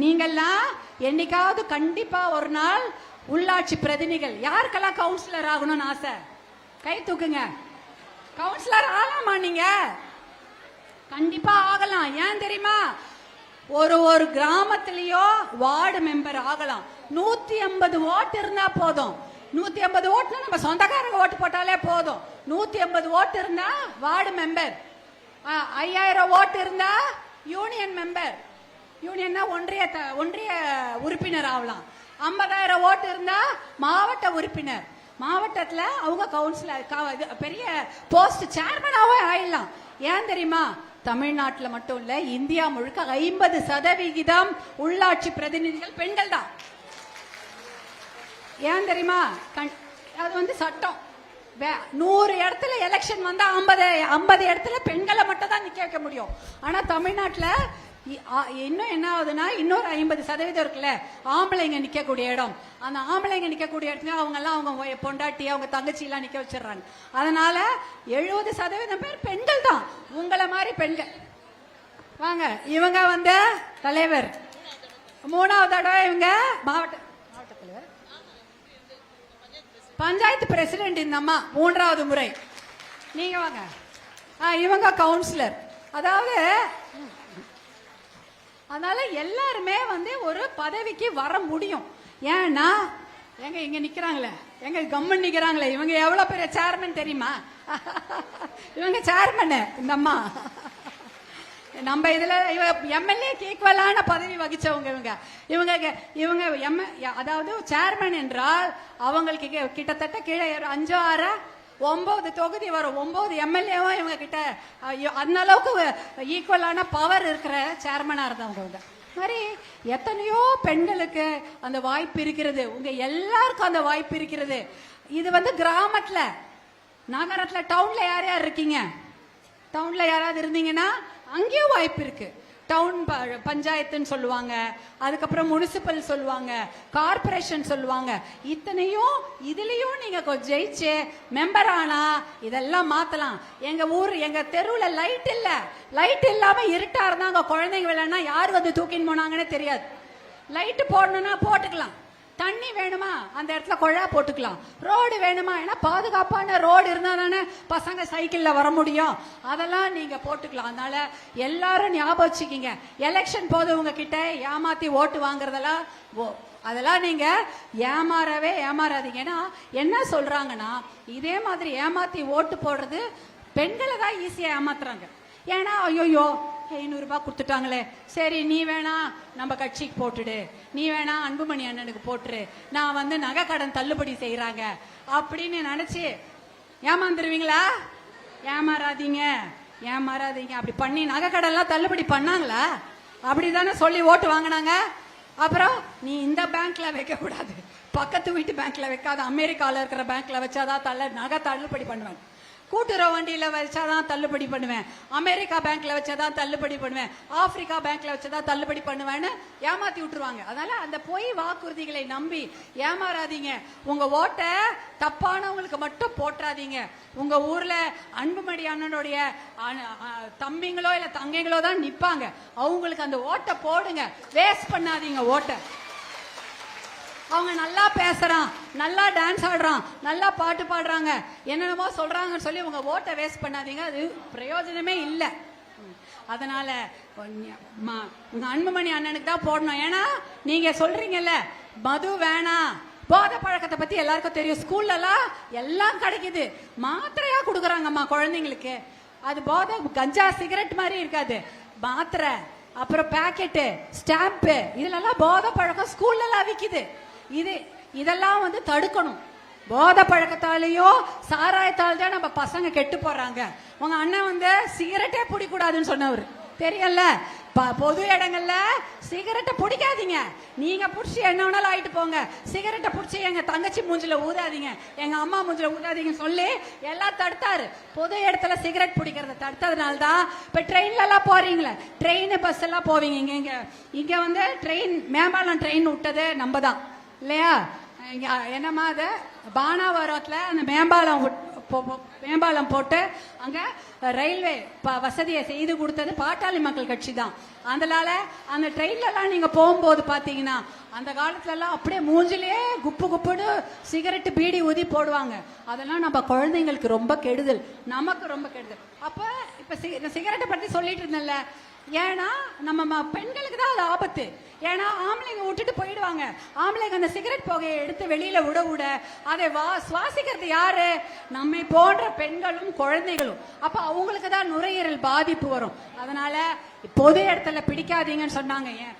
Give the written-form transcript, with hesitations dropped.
நீங்கெல்லாம் என்னைக்காவது கண்டிப்பா ஒரு நாள் உள்ளாட்சி பிரதிநிதிகள், யாருக்கெல்லாம் கவுன்சிலர் ஆகணும்னு ஆசை கை தூக்குங்க. கவுன்சிலர் ஆகலாமா? நீங்க கண்டிப்பா ஆகலாம். ஏன் தெரியுமா? ஒரு கிராமத்திலயோ வார்டு மெம்பர் ஆகலாம். 150 ஓட்டு இருந்தா போதும். 150 ஓட்டுனா நம்ம சொந்தக்காரங்க ஓட்டு போட்டாலே போதும். 150 ஓட்டு இருந்தா வார்டு மெம்பர், 5000 ஓட்டு இருந்தா யூனியன் மெம்பர், யூனியன்னா ஒன்றிய உறுப்பினர் ஆகலாம். 50000 ஓட்டு இருந்தா மாவட்ட உறுப்பினர், மாவட்டத்தில் அவங்க கவுன்சிலர் பெரிய போஸ்ட் சேர்மனாவே ஆயிடலாம். ஏன் தெரியுமா? தமிழ்நாட்டில் மட்டும் இல்ல, இந்தியா முழுக்க 50% உள்ளாட்சி பிரதிநிதிகள் பெண்கள் தான். ஏன் தெரியுமா? அது வந்து சட்டம். 100 இடத்துல எலெக்ஷன் வந்தா 50 இடத்துல பெண்களை மட்டும் தான் நிக்க வைக்க முடியும். ஆனா தமிழ்நாட்டில் இன்னும் என்ன ஆகுதுன்னா, இன்னொரு 50% இருக்குல்ல ஆம்பளைங்க நிக்கக்கூடிய இடம். அந்த ஆம்பளைங்க நிக்கக்கூடிய இடத்துல அவங்க எல்லாம் அவங்க பொண்டாட்டி அவங்க தங்கச்சி எல்லாம் நிக்க வச்சிடறாங்க. அதனால 70% பேர் பெண்கள் தான். உங்களை மாதிரி பெண்கள் வாங்க. இவங்க வந்து தலைவர், 3வது தடவை இவங்க மாவட்ட தலைவர், பஞ்சாயத்து பிரசிடென்ட் இந்த அம்மா 3வது முறை. நீங்க வாங்க. இவங்க கவுன்சிலர். அதாவது அதனால எல்லாருமே வந்து ஒரு பதவிக்கு வர முடியும். ஏன்னா எங்க இங்க நிக்கிறாங்களே, எங்க கம்மன் நிக்கிறாங்களே, இவங்க எவ்வளவு பெரிய சேர்மன் தெரியுமா? இவங்க சேர்மன் இந்த அம்மா. நம்ம இதுல எம்எல்ஏக்கு ஈக்குவலான பதவி வகிச்சவங்க இவங்க. இவங்க அதாவது சேர்மன் என்றால் அவங்களுக்கு கிட்டத்தட்ட கீழே 5 6 9 தொகுதி வரும். 9 எம்எல்ஏவும் இவங்க கிட்ட அந்த அளவுக்கு ஈக்குவலான பவர் இருக்கிற சேர்மனா இருந்தவங்க. மாதிரி எத்தனையோ பெண்களுக்கு அந்த வாய்ப்பு இருக்கிறது. உங்க எல்லாருக்கும் அந்த வாய்ப்பு இருக்கிறது. இது வந்து கிராமத்துல, நகரத்துல, டவுன்ல யார் யார் இருக்கீங்க? டவுன்ல யாராவது இருந்தீங்கன்னா அங்கேயும் வாய்ப்பு இருக்கு. டவுன் பஞ்சாயத்துன்னு சொல்லுவாங்க, அதுக்கப்புறம் முனிசிபல் சொல்லுவாங்க, கார்பரேஷன் சொல்லுவாங்க. இத்தனையும் இதுலயும் நீங்க ஜெயிச்சு மெம்பர் ஆனா இதெல்லாம் மாத்தலாம். எங்க ஊர் எங்க தெருவுல லைட் இல்ல, லைட் இல்லாம இருட்டா இருந்தாங்க, குழந்தைங்க விளையாடுனா யார் வந்து தூக்கின்னு போனாங்கன்னு தெரியாது. லைட் போடணும்னா போட்டுக்கலாம். தண்ணி வேணுமா அந்த இடத்துல குழா போட்டுக்கலாம். ரோடு வேணுமா, ஏன்னா பாதுகாப்பான ரோடு இருந்தா தானே பசங்க சைக்கிள்ல வர முடியும். அதெல்லாம் நீங்க போட்டுக்கலாம். அதனால எல்லாரும் ஞாபகம் வச்சுக்கீங்க, எலெக்ஷன் போது உங்ககிட்ட ஏமாத்தி ஓட்டு வாங்குறதெல்லாம் அதெல்லாம் நீங்க ஏமாறாதீங்க. ஏன்னா என்ன சொல்றாங்கன்னா, இதே மாதிரி ஏமாத்தி ஓட்டு போடுறது பெண்களை தான் ஈஸியா ஏமாத்துறாங்க. ஏன்னா ஐயோ 500 ரூபாய் கொடுத்துட்டாங்களே, சரி நீ வேணா நம்ம கட்சிக்கு போட்டுடு, நீ வேணா அன்புமணி அண்ணனுக்கு போட்டுரு, நான் வந்து நகை கடன் தள்ளுபடி செய்யறாங்க அப்படின்னு நினைச்சு ஏமாந்துருவீங்களா? ஏமாறாதீங்க. அப்படி பண்ணி நகை கடன் எல்லாம் தள்ளுபடி பண்ணாங்களா? அப்படிதானே சொல்லி ஓட்டு வாங்கினாங்க. அப்புறம் நீ இந்த பேங்க்ல வைக்க கூடாது, பக்கத்து வீட்டு பேங்க்ல வைக்காத, அமெரிக்கால இருக்கிற பேங்க்ல வச்சாதான் நகை தள்ளுபடி பண்ணுவேன், கூட்டுறவு வண்டியில வச்சாதான் தள்ளுபடி பண்ணுவேன், அமெரிக்கா பேங்க்ல வச்சாதான் தள்ளுபடி பண்ணுவேன், ஆப்பிரிக்கா பேங்க்ல வச்சாதான் தள்ளுபடி பண்ணுவேன்னு ஏமாத்தி விட்டுருவாங்க. அதனால அந்த பொய் வாக்குறுதிகளை நம்பி ஏமாறாதீங்க. உங்க ஓட்டை தப்பானவங்களுக்கு மட்டும் போட்டாதீங்க. உங்க ஊர்ல அன்புமணி அண்ணனுடைய தம்பிங்களோ இல்ல தங்கைங்களோ தான் நிப்பாங்க, அவங்களுக்கு அந்த ஓட்டை போடுங்க. வேஸ்ட் பண்ணாதீங்க ஓட்டை. அவங்க நல்லா பேசுறான், நல்லா டான்ஸ் ஆடுறான், நல்லா பாட்டு பாடுறாங்க, என்னென்னமோ சொல்றாங்கன்னு சொல்லி உங்க ஓட்டை வேஸ்ட் பண்ணாதீங்க. அது பிரயோஜனமே இல்லை. அதனால உங்க அன்புமணி அண்ணனுக்கு தான் போடணும். ஏன்னா நீங்க சொல்றீங்கல்ல மது வேணாம், போதை பழக்கத்தை பத்தி எல்லாருக்கும் தெரியும். ஸ்கூல்ல எல்லாம் கிடைக்குது, மாத்திரையா கொடுக்குறாங்கம்மா குழந்தைங்களுக்கு. அது போதை கஞ்சா சிகரெட் மாதிரி இருக்காது, மாத்திரை, அப்புறம் பாக்கெட்டு, ஸ்டாம்பு, இதுல போதை பழக்கம் ஸ்கூல்ல விக்குது. இதெல்லாம் வந்து தடுக்கணும். போதை பழக்கத்தாலேயோ சாராயத்தால் தான் நம்ம பசங்க கெட்டு போறாங்க. உங்க அண்ணன் வந்து சிகரெட்டே பிடிக்கூடாதுன்னு சொன்னவர் தெரியல. பொது இடங்கள்ல சிகரெட்டை பிடிக்காதீங்க. நீங்க புடிச்சு என்ன வேணாலும் ஆயிட்டு போங்க, சிகரெட்டை புடிச்சு எங்க தங்கச்சி மூஞ்சில ஊதாதீங்க, எங்க அம்மா மூஞ்சில ஊதாதீங்கன்னு சொல்லி எல்லாம் தடுத்தாரு. பொது இடத்துல சிகரெட் பிடிக்கிறத தடுத்ததுனால தான் இப்ப ட்ரெயின்ல எல்லாம் போறீங்களே, ட்ரெயின் பஸ் எல்லாம் போவீங்க. இங்க வந்து ட்ரெயின் மேம்பாலம் ட்ரெயின் விட்டது நம்ம தான் இல்லையா? என்னமா அது பானாவரத்துல அந்த மேம்பாலம் மேம்பாலம் போட்டு அங்க ரயில்வே வசதியை செய்து கொடுத்தது பாட்டாளி மக்கள் கட்சி தான். அதனால அந்த ட்ரெயின்ல எல்லாம் நீங்க போகும்போது பாத்தீங்கன்னா அந்த காலத்துல எல்லாம் அப்படியே மூஞ்சிலே குப்பு குப்புன்னு சிகரெட் பீடி ஊதி போடுவாங்க. அதெல்லாம் நம்ம குழந்தைங்களுக்கு ரொம்ப கெடுதல், நமக்கு ரொம்ப கெடுதல். அப்ப இப்ப சிகரெட்டை பத்தி சொல்லிட்டு இருந்தேன்ல, ஏன்னா நம்ம பெண்களுக்கு தான் அது ஆபத்து. ஏன்னா ஆம்பளைங்க விட்டுட்டு போயிடுவாங்க. ஆம்பளைங்க அந்த சிகரெட் புகையை எடுத்து வெளியில விட அதை சுவாசிக்கிறது யாரு? நம்மை போன்ற பெண்களும் குழந்தைகளும். அப்ப அவங்களுக்கு தான் நுரையீரல் பாதிப்பு வரும். அதனால பொது இடத்துல பிடிக்காதீங்கன்னு சொன்னாங்க. ஏன்